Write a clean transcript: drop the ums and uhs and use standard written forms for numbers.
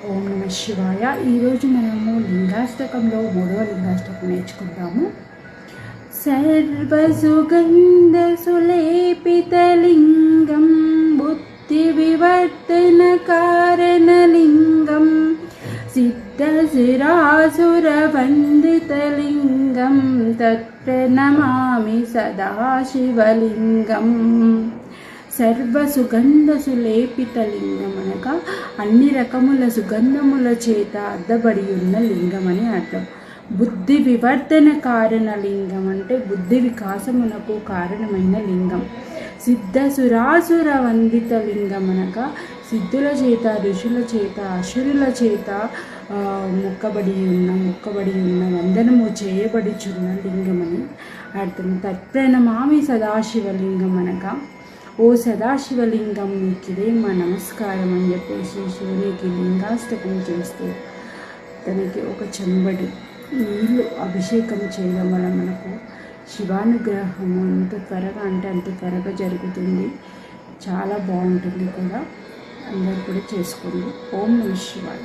ఓం నమ శివాయ. ఈరోజు మనము లింగాష్టకంలో 3వ లింగాష్టకం నేర్చుకుందాము. సర్వసుగంధ సులేపితలింగం బుద్ధి వివర్తన కారణలింగం సిద్ధశిరాసురవందితలింగం తత్ప్రణమామి సదాశివలింగం. సర్వసుగంధ సులేపితలింగం అనగా అన్ని రకముల సుగంధముల చేత అద్దబడి ఉన్న లింగం అని అర్థం. బుద్ధి వివర్ధన కారణ లింగం అంటే బుద్ధి వికాసమునకు కారణమైన లింగం. సిద్ధసురాసుర వందిత లింగం అనగా సిద్ధుల చేత, ఋషుల చేత, అసురుల చేత మొక్కబడి ఉన్న వందనము చేయబడిచున్న లింగమని అర్థం. తత్ప్రణమామి సదాశివలింగం అనగా ఓ సదాశివలింగం నీకిదే మా నమస్కారం అని చెప్పేసి శివునికి లింగాష్టకం చేస్తూ తనకి ఒక చెంబడి నీళ్ళు అభిషేకం చేయడం వల్ల మనకు శివానుగ్రహము ఎంత త్వరగా అంటే అంత త్వరగా జరుగుతుంది. చాలా బాగుంటుంది కూడా. అందరూ కూడా చేసుకోండి. ఓం నమః శివాయ.